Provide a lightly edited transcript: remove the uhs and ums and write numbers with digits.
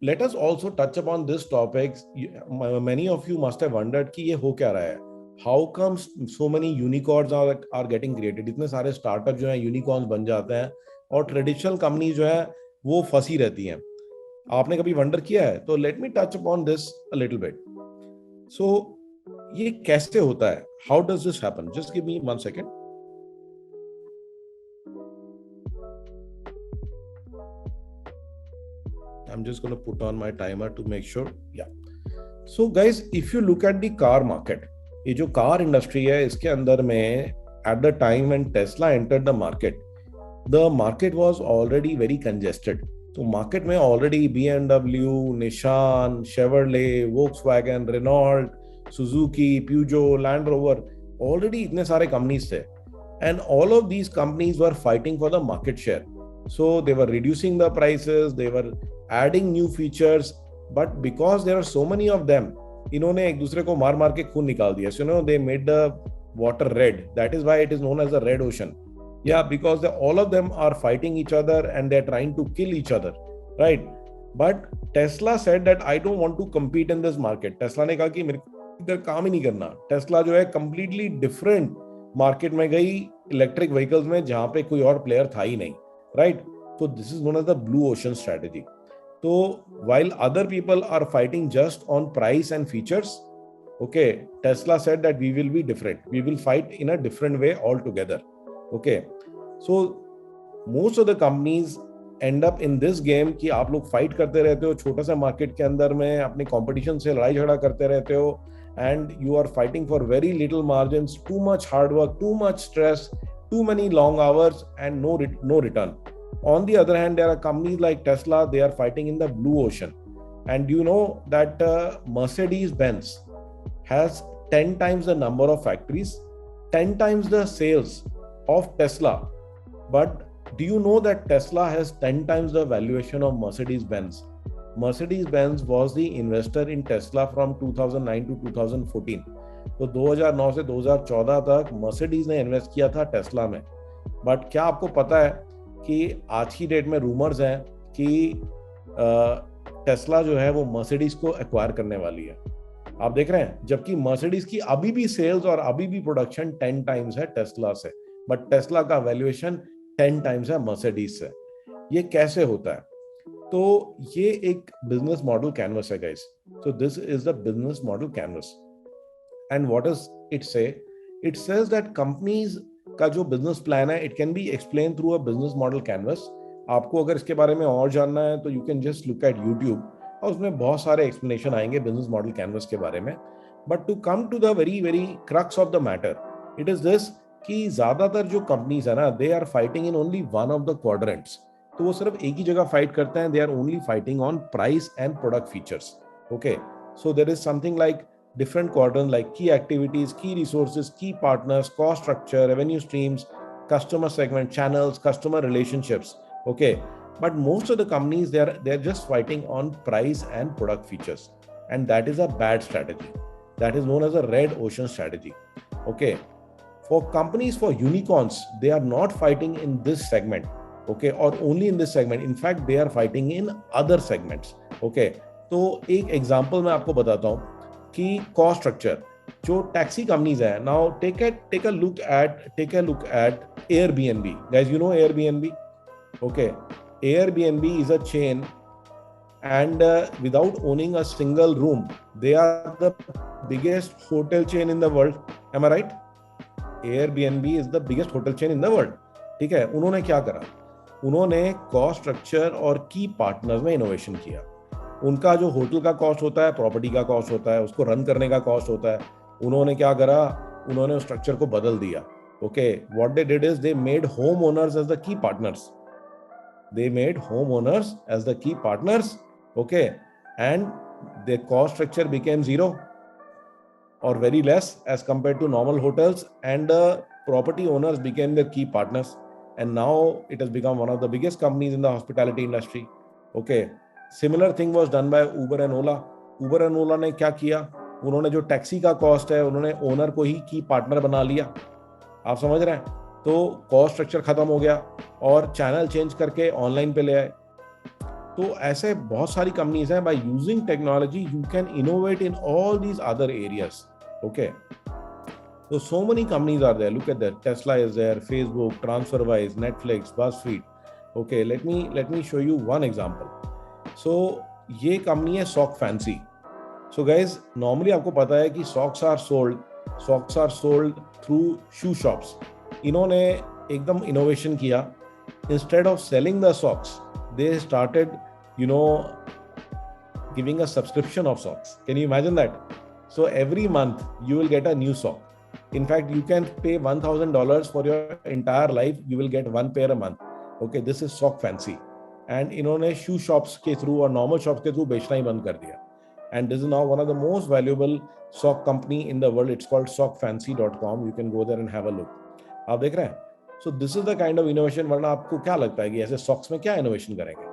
let us also touch upon this topics. Many of you must have wondered कि ये हो क्या रहा है, how comes so many unicorns are getting created, इतने सारे स्टार्टअप जो है यूनिकॉर्न्स बन जाते हैं और ट्रेडिशनल कंपनी जो है वो फंसी रहती हैं. आपने कभी वंडर किया है? तो let me touch upon this a little bit. So ये कैसे होता है, how does this happen? Just give me 1 second. I'm just going to put on my timer to make sure. Yeah. So guys, if you look at the car market, ये जो car industry है इसके अंदर में at the time when Tesla entered the market was already very congested. तो market में already BMW, Nissan, Chevrolet, Volkswagen, Renault, Suzuki, Peugeot, Land Rover, already इतने सारे कंपनीज थे. And all of these companies were fighting for the market share. So they were reducing the prices, they were adding new features, but because there are so many of them, इन्होंने एक दूसरे को मार मार के खून निकाल दिया. So they made the water red. That is why it is known as the red ocean. Yeah, because all of them are fighting each other and they're trying to kill each other, right? But Tesla said that I don't want to compete in this market. Tesla ने कहा कि मेरे इधर काम ही नहीं करना. Tesla जो है completely different market में गई electric vehicles में जहाँ पे कोई और player था ही नहीं. Right? So this is known as the blue ocean strategy. So while other people are fighting just on price and features, okay, Tesla said that we will be different. We will fight in a different way altogether. Okay. So most of the companies end up in this game कि आप लोग fight करते रहते हो छोटा सा market के अंदर में, अपने competition से लड़ाई झगड़ा करते रहते हो, and you are fighting for very little margins, too much hard work, too much stress, too many long hours and no return. On the other hand, there are companies like Tesla, they are fighting in the blue ocean. And do you know that Mercedes-Benz has 10 times the number of factories, 10 times the sales of Tesla. But do you know that Tesla has 10 times the valuation of Mercedes-Benz? Mercedes-Benz was the investor in Tesla from 2009 to 2014. तो 2009 से 2014 तक Mercedes ने invest किया था Tesla में. But क्या आपको पता है कि आज की डेट में रूमर्स हैं कि टेस्ला जो है वो मर्सिडीज को एक्वायर करने वाली है. आप देख रहे हैं, जबकि मर्सिडीज की अभी भी सेल्स और अभी भी प्रोडक्शन 10 टाइम्स है टेस्ला से, बट टेस्ला का वैल्यूएशन 10 टाइम्स है मर्सिडीज से. ये कैसे होता है? तो ये एक बिजनेस मॉडल कैनवस है guys. So this is the business model canvas. And what does it say? It says that companies का जो business plan है, it can be explained through a business model canvas. आपको अगर इसके बारे में और जानना है तो you can just look at YouTube और उसमें बहुत सारे explanation आएंगे business model canvas के बारे में. But to come to the very very crux of the matter, it is this कि ज़्यादातर जो companies है ना, they are fighting in only one of the quadrants. तो वो सिर्फ एक ही जगह fight करते हैं. They are only fighting on price and product features. Okay, so there is something like different quadrants like key activities, key resources, key partners, cost structure, revenue streams, customer segment, channels, customer relationships. Okay, but most of the companies they're just fighting on price and product features, and that is a bad strategy. That is known as a red ocean strategy. Okay, for companies, for unicorns, they are not fighting in this segment. Okay, or only in this segment. In fact, they are fighting in other segments. Okay, तो एक example मैं आपको बताता हूँ कि cost structure जो taxi companies है. Now take a look at Airbnb. Guys, you know Airbnb? Okay, Airbnb is a chain and without owning a single room, they are the biggest hotel chain in the world. Am I right? Airbnb is the biggest hotel chain in the world. ठीक है, उन्होंने क्या करा? उन्होंने cost structure और की partners में innovation किया. उनका जो होटल का कॉस्ट होता है, प्रॉपर्टी का कॉस्ट होता है, उसको रन करने का कॉस्ट होता है, उन्होंने क्या करा? उन्होंने उस स्ट्रक्चर को बदल दिया. Okay, what they did is they made home owners as the key partners. They made homeowners as the key partners. Okay, and the cost structure became zero or very less as compared to normal hotels, and the property owners became the key partners, and now it has become one of the biggest companies in the hospitality industry. Okay, similar thing was done by Uber and Ola. Uber and Ola ने क्या किया? उन्होंने जो taxi का cost है उन्होंने owner को ही की पार्टनर बना लिया. आप समझ रहे हैं? तो कॉस्ट स्ट्रक्चर खत्म हो गया और चैनल चेंज करके ऑनलाइन पे ले आए. तो ऐसे बहुत सारी कंपनीज हैं. By using technology you can innovate in all these other areas. Okay, so many companies are there. Look at that. Tesla is there, Facebook, TransferWise, Netflix, BuzzFeed. Okay, let me show you one example. So ये company है Sock Fancy. So guys, normally आपको पता है कि socks are sold through shoe shops. इन्होंने एकदम innovation किया. Instead of selling the socks, they started, giving a subscription of socks. Can you imagine that? So every month you will get a new sock. In fact, you can pay $1,000 for your entire life. You will get one pair a month. Okay, this is Sock Fancy. And इन्होंने shoe shops के through और normal shops के through बेचना ही बंद कर दिया. And this is now one of the most valuable sock company in the world. It's called sockfancy.com. You can go there and have a look. आप देख रहे हैं? So this is the kind of innovation. वरना आपको क्या लगता है कि ऐसे socks में क्या innovation करेंगे?